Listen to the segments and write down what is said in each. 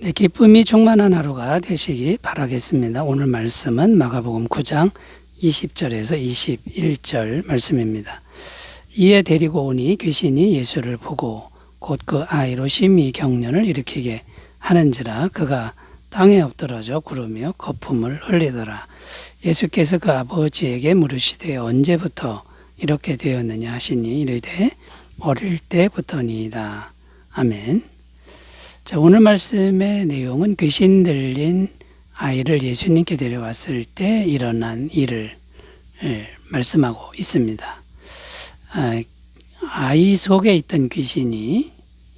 네, 기쁨이 충만한 하루가 되시기 바라겠습니다. 오늘 말씀은 마가복음 9장 20절에서 21절 말씀입니다. 이에 데리고 오니 귀신이 예수를 보고 곧 그 아이로 심히 경련을 일으키게 하는지라 그가 땅에 엎드러져 구르며 거품을 흘리더라. 예수께서 그 아버지에게 물으시되 언제부터 이렇게 되었느냐 하시니 이르되 어릴 때부터니이다. 아멘. 자, 오늘 말씀의 내용은 귀신 들린 아이를 예수님께 데려왔을 때 일어난 일을 말씀하고 있습니다. 아이 속에 있던 귀신이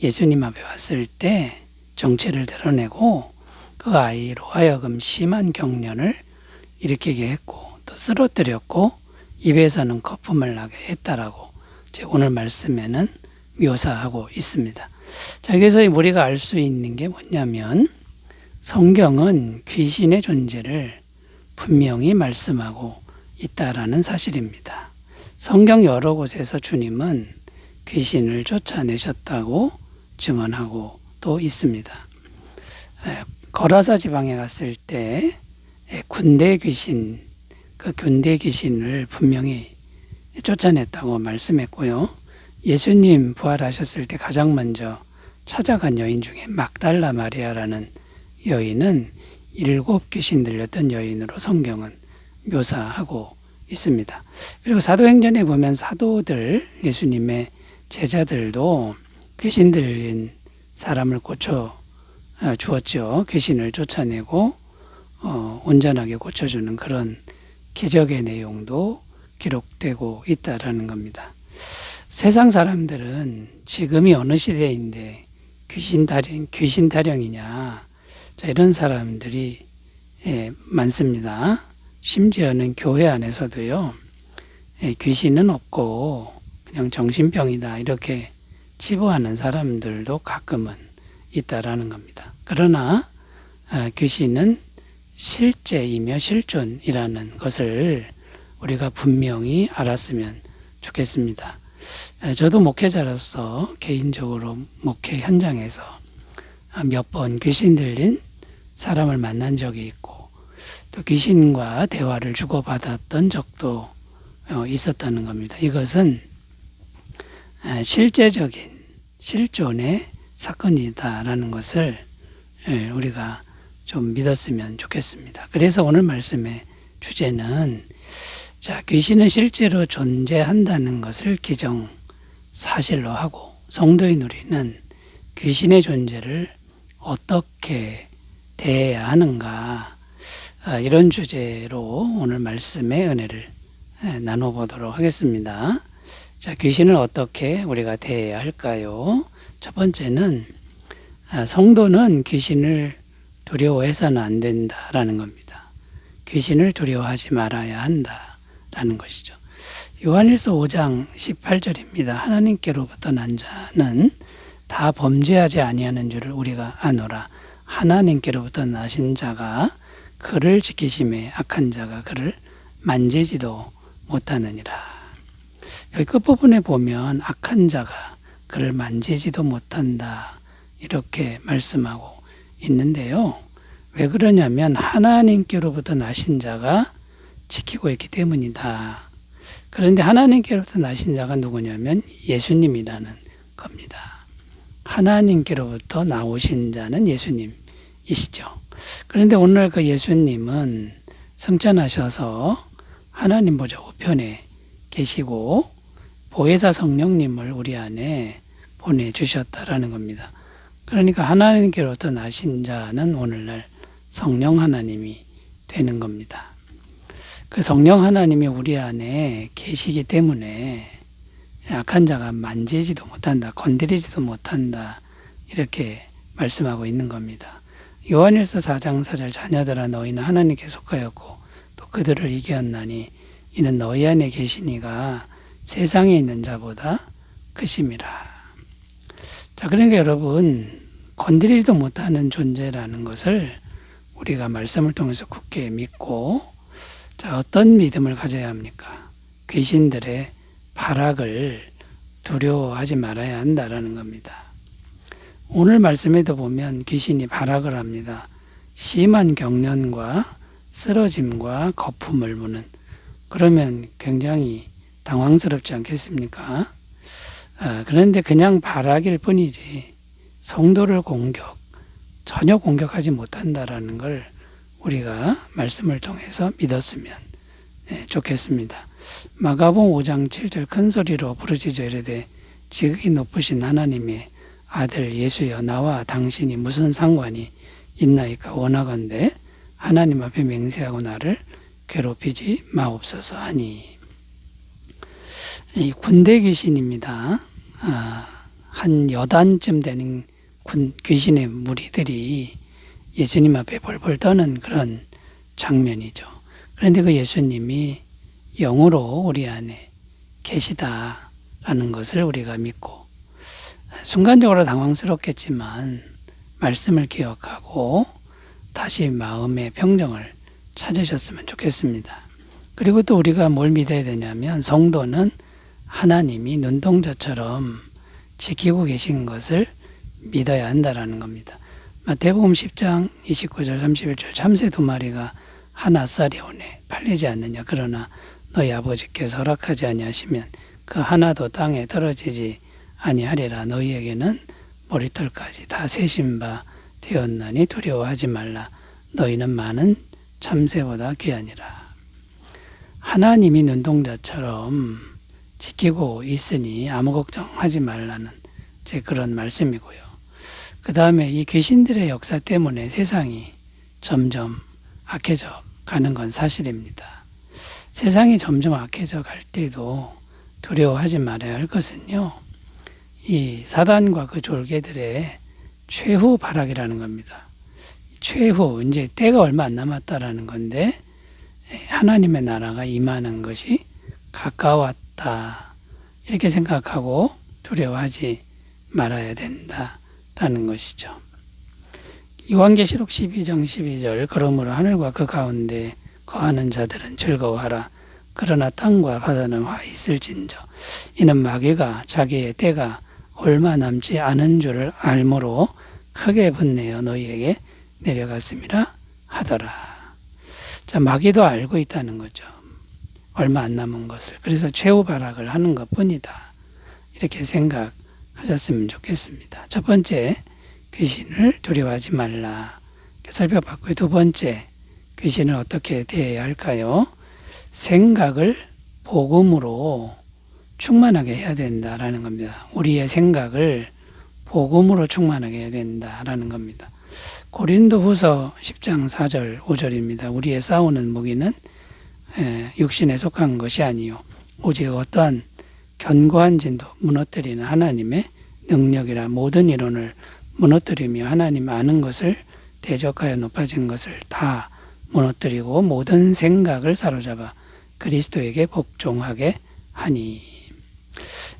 예수님 앞에 왔을 때 정체를 드러내고 그 아이로 하여금 심한 경련을 일으키게 했고 또 쓰러뜨렸고 입에서는 거품을 나게 했다라고 오늘 말씀에는 묘사하고 있습니다. 자, 여기서 우리가 알 수 있는 게 뭐냐면 성경은 귀신의 존재를 분명히 말씀하고 있다라는 사실입니다. 성경 여러 곳에서 주님은 귀신을 쫓아내셨다고 증언하고 또 있습니다. 거라사 지방에 갔을 때 군대 귀신, 그 군대 귀신을 분명히 쫓아냈다고 말씀했고요. 예수님 부활하셨을 때 가장 먼저 찾아간 여인 중에 막달라 마리아라는 여인은 7 귀신 들렸던 여인으로 성경은 묘사하고 있습니다. 그리고 사도행전에 보면 사도들, 예수님의 제자들도 귀신 들린 사람을 고쳐 주었죠. 귀신을 쫓아내고 온전하게 고쳐주는 그런 기적의 내용도 기록되고 있다라는 겁니다. 세상 사람들은 지금이 어느 시대인데 귀신 타령이냐, 자, 이런 사람들이 많습니다. 심지어는 교회 안에서도요, 귀신은 없고 그냥 정신병이다 이렇게 치부하는 사람들도 가끔은 있다라는 겁니다. 그러나 귀신은 실제이며 실존이라는 것을 우리가 분명히 알았으면 좋겠습니다. 저도 목회자로서 개인적으로 목회 현장에서 몇 번 귀신 들린 사람을 만난 적이 있고 또 귀신과 대화를 주고받았던 적도 있었다는 겁니다. 이것은 실제적인 실존의 사건이다라는 것을 우리가 좀 믿었으면 좋겠습니다. 그래서 오늘 말씀의 주제는 귀신은 실제로 존재한다는 것을 기정 사실로 하고 성도인 우리는 귀신의 존재를 어떻게 대해야 하는가, 이런 주제로 오늘 말씀의 은혜를 나눠보도록 하겠습니다. 귀신을 어떻게 우리가 대해야 할까요? 첫 번째는 성도는 귀신을 두려워해서는 안 된다라는 겁니다. 귀신을 두려워하지 말아야 한다라는 것이죠. 요한일서 5장 18절입니다. 하나님께로부터 난 자는 다 범죄하지 아니하는 줄을 우리가 아노라. 하나님께로부터 나신 자가 그를 지키심에 악한 자가 그를 만지지도 못하느니라. 여기 끝부분에 보면 악한 자가 그를 만지지도 못한다 이렇게 말씀하고 있는데요. 왜 그러냐면 하나님께로부터 나신 자가 지키고 있기 때문이다. 그런데 하나님께로부터 나신 자가 누구냐면 예수님이라는 겁니다. 하나님께로부터 나오신 자는 예수님이시죠. 그런데 오늘 그 예수님은 승천하셔서 하나님 보좌 우편에 계시고 보혜사 성령님을 우리 안에 보내주셨다라는 겁니다. 그러니까 하나님께로부터 나신 자는 오늘날 성령 하나님이 되는 겁니다. 그 성령 하나님이 우리 안에 계시기 때문에 악한 자가 만지지도 못한다, 건드리지도 못한다 이렇게 말씀하고 있는 겁니다. 요한일서 4장 4절 자녀들아 너희는 하나님께 속하였고 또 그들을 이겼나니 이는 너희 안에 계시니가 세상에 있는 자보다 크심이라. 그러니까 여러분 건드리지도 못하는 존재라는 것을 우리가 말씀을 통해서 굳게 믿고 어떤 믿음을 가져야 합니까? 귀신들의 발악을 두려워하지 말아야 한다라는 겁니다. 오늘 말씀에도 보면 귀신이 발악을 합니다. 심한 경련과 쓰러짐과 거품을 부는, 그러면 굉장히 당황스럽지 않겠습니까? 그런데 그냥 발악일 뿐이지 성도를 전혀 공격하지 못한다라는 걸 우리가 말씀을 통해서 믿었으면 좋겠습니다. 마가복음 5장 7절 큰 소리로 부르짖어 이르되 지극히 높으신 하나님의 아들 예수여, 나와 당신이 무슨 상관이 있나이까? 원하건대 하나님 앞에 맹세하고 나를 괴롭히지 마옵소서 하니. 이 군대 귀신입니다. 한 여단쯤 되는 귀신의 무리들이 예수님 앞에 벌벌 떠는 그런 장면이죠. 그런데 그 예수님이 영으로 우리 안에 계시다라는 것을 우리가 믿고, 순간적으로 당황스럽겠지만 말씀을 기억하고 다시 마음의 평정을 찾으셨으면 좋겠습니다. 그리고 또 우리가 뭘 믿어야 되냐면, 성도는 하나님이 눈동자처럼 지키고 계신 것을 믿어야 한다라는 겁니다. 마태복음 10장 29절 31절 참새 2마리가 하나 쌀이 오네 팔리지 않느냐? 그러나 너희 아버지께서 허락하지 아니하시면 그 하나도 땅에 떨어지지 아니하리라. 너희에게는 머리털까지 다 세신 바 되었나니 두려워하지 말라. 너희는 많은 참새보다 귀하니라. 하나님이 눈동자처럼 지키고 있으니 아무 걱정하지 말라는 제 그런 말씀이고요. 그 다음에 이 귀신들의 역사 때문에 세상이 점점 악해져 가는 건 사실입니다. 세상이 점점 악해져 갈 때도 두려워하지 말아야 할 것은요, 이 사단과 그 졸개들의 최후 발악이라는 겁니다. 최후, 이제 때가 얼마 안 남았다라는 건데, 하나님의 나라가 임하는 것이 가까웠다, 이렇게 생각하고 두려워하지 말아야 된다라는 것이죠. 요한계시록 12장 12절 그러므로 하늘과 그 가운데 거하는 자들은 즐거워하라. 그러나 땅과 바다는 화 있을진저 이는 마귀가 자기의 때가 얼마 남지 않은 줄을 알므로 크게 분내어 너희에게 내려갔음이라 하더라. 자, 마귀도 알고 있다는 거죠. 얼마 안 남은 것을. 그래서 최후 발악을 하는 것뿐이다, 이렇게 생각하셨으면 좋겠습니다. 첫 번째, 귀신을 두려워하지 말라, 살펴봤고요. 두 번째, 귀신을 어떻게 대해야 할까요? 생각을 복음으로 충만하게 해야 된다라는 겁니다. 우리의 생각을 복음으로 충만하게 해야 된다라는 겁니다. 고린도후서 10장 4절 5절입니다. 우리의 싸우는 무기는 육신에 속한 것이 아니요 오직 어떠한 견고한 진도 무너뜨리는 하나님의 능력이라. 모든 이론을 무너뜨리며 하나님 아는 것을 대적하여 높아진 것을 다 무너뜨리고 모든 생각을 사로잡아 그리스도에게 복종하게 하니.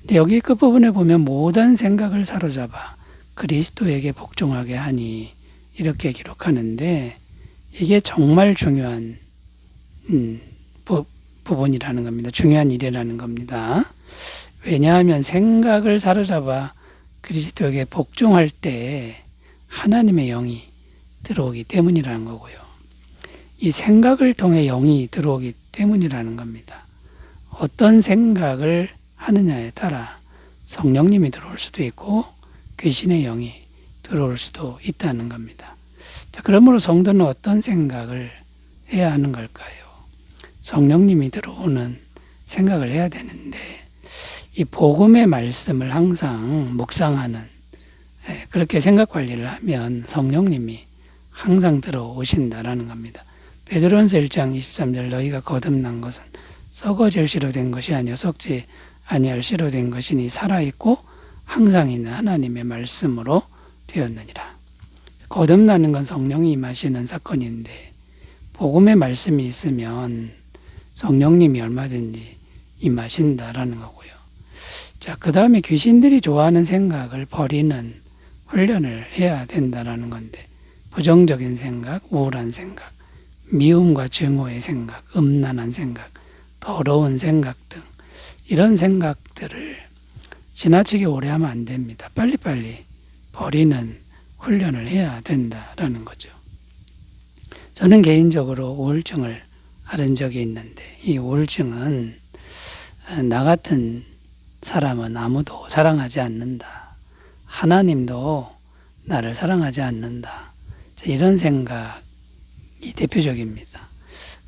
근데 여기 끝부분에 보면 모든 생각을 사로잡아 그리스도에게 복종하게 하니 이렇게 기록하는데, 이게 정말 중요한 부분이라는 겁니다. 중요한 일이라는 겁니다. 왜냐하면 생각을 사로잡아 그리스도에게 복종할 때 하나님의 영이 들어오기 때문이라는 거고요. 이 생각을 통해 영이 들어오기 때문이라는 겁니다. 어떤 생각을 하느냐에 따라 성령님이 들어올 수도 있고 귀신의 영이 들어올 수도 있다는 겁니다. 자, 그러므로 성도는 어떤 생각을 해야 하는 걸까요? 성령님이 들어오는 생각을 해야 되는데, 이 복음의 말씀을 항상 묵상하는, 그렇게 생각 관리를 하면 성령님이 항상 들어오신다라는 겁니다. 베드로전서 1장 23절 너희가 거듭난 것은 썩어질 씨로 된 것이 아니요 썩지 아니할 씨로 된 것이니 살아있고 항상 있는 하나님의 말씀으로 되었느니라. 거듭나는 건 성령이 임하시는 사건인데, 복음의 말씀이 있으면 성령님이 얼마든지 임하신다라는 거고요. 자, 그 다음에 귀신들이 좋아하는 생각을 버리는 훈련을 해야 된다라는 건데, 부정적인 생각, 우울한 생각, 미움과 증오의 생각, 음란한 생각, 더러운 생각 등 이런 생각들을 지나치게 오래 하면 안 됩니다. 빨리빨리 버리는 훈련을 해야 된다라는 거죠. 저는 개인적으로 우울증을 앓은 적이 있는데 이 우울증은 나 같은 사람은 아무도 사랑하지 않는다. 하나님도 나를 사랑하지 않는다. 이런 생각이 대표적입니다.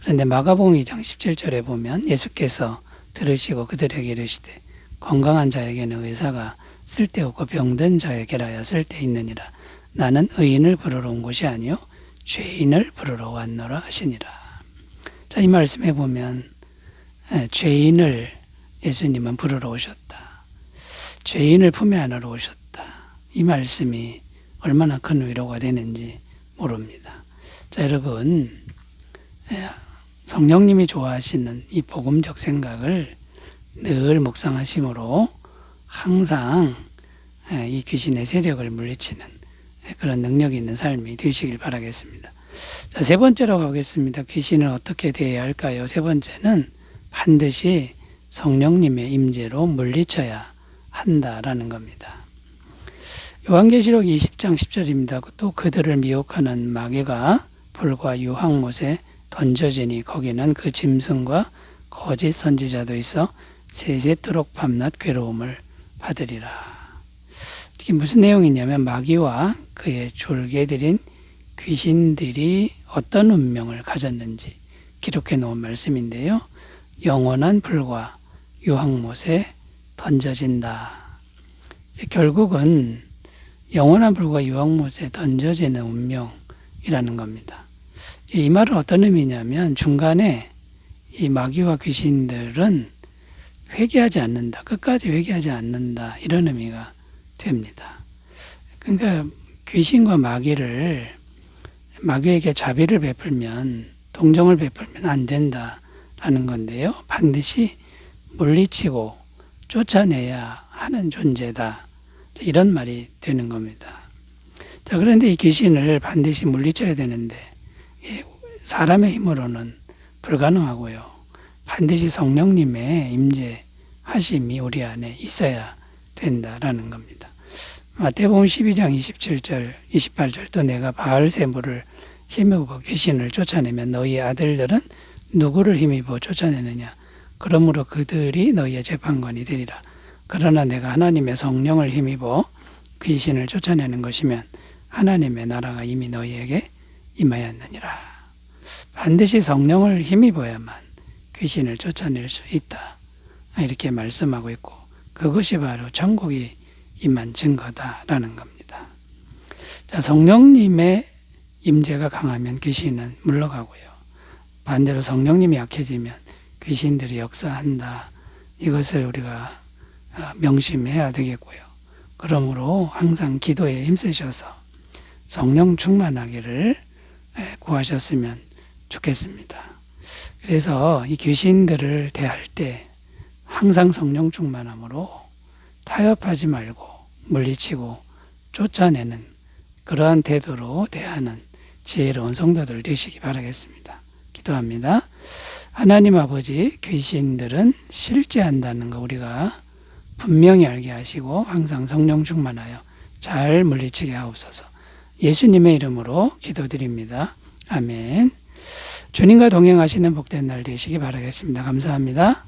그런데 마가복음 2장 17절에 보면 예수께서 들으시고 그들에게 이르시되 건강한 자에게는 의사가 쓸데없고 병든 자에게라야 쓸데있느니라. 나는 의인을 부르러 온 것이 아니요 죄인을 부르러 왔노라 하시니라. 자, 이 말씀에 보면 죄인을 예수님은 부르러 오셨다. 죄인을 품에 안으러 오셨다. 이 말씀이 얼마나 큰 위로가 되는지 모릅니다. 자, 여러분, 성령님이 좋아하시는 이 복음적 생각을 늘 묵상하심으로 항상 이 귀신의 세력을 물리치는 그런 능력이 있는 삶이 되시길 바라겠습니다. 자, 세 번째로 가겠습니다. 귀신을 어떻게 대해야 할까요? 세 번째는 반드시 성령님의 임재로 물리쳐야 한다라는 겁니다. 요한계시록 20장 10절입니다. 또 그들을 미혹하는 마귀가 불과 유황못에 던져지니 거기는 그 짐승과 거짓 선지자도 있어 세세토록 밤낮 괴로움을 받으리라. 이게 무슨 내용이냐면 마귀와 그의 졸개들인 귀신들이 어떤 운명을 가졌는지 기록해 놓은 말씀인데요. 영원한 불과 유황못에 던져진다. 결국은 영원한 불과 유황못에 던져지는 운명이라는 겁니다. 이 말은 어떤 의미냐면 중간에 이 마귀와 귀신들은 회개하지 않는다. 끝까지 회개하지 않는다. 이런 의미가 됩니다. 그러니까 귀신과 마귀에게 자비를 베풀면, 동정을 베풀면 안 된다라는 건데요. 반드시 물리치고 쫓아내야 하는 존재다. 이런 말이 되는 겁니다. 자, 그런데 이 귀신을 반드시 물리쳐야 되는데 사람의 힘으로는 불가능하고요. 반드시 성령님의 임재하심이 우리 안에 있어야 된다라는 겁니다. 마태복음 12장 27절, 28절 또 내가 바알세불을 힘입어 귀신을 쫓아내면 너희의 아들들은 누구를 힘입어 쫓아내느냐? 그러므로 그들이 너희의 재판관이 되리라. 그러나 내가 하나님의 성령을 힘입어 귀신을 쫓아내는 것이면 하나님의 나라가 이미 너희에게 임하였느니라. 반드시 성령을 힘입어야만 귀신을 쫓아낼 수 있다. 이렇게 말씀하고 있고 그것이 바로 천국이 임한 증거다라는 겁니다. 자, 성령님의 임재가 강하면 귀신은 물러가고요. 반대로 성령님이 약해지면 귀신들이 역사한다. 이것을 우리가 명심해야 되겠고요. 그러므로 항상 기도에 힘쓰셔서 성령 충만하기를 구하셨으면 좋겠습니다. 그래서 이 귀신들을 대할 때 항상 성령 충만함으로 타협하지 말고 물리치고 쫓아내는 그러한 태도로 대하는 지혜로운 성도들 되시기 바라겠습니다. 기도합니다. 하나님 아버지, 귀신들은 실제한다는 거 우리가 분명히 알게 하시고 항상 성령 충만하여 잘 물리치게 하옵소서. 예수님의 이름으로 기도드립니다. 아멘. 주님과 동행하시는 복된 날 되시기 바라겠습니다. 감사합니다.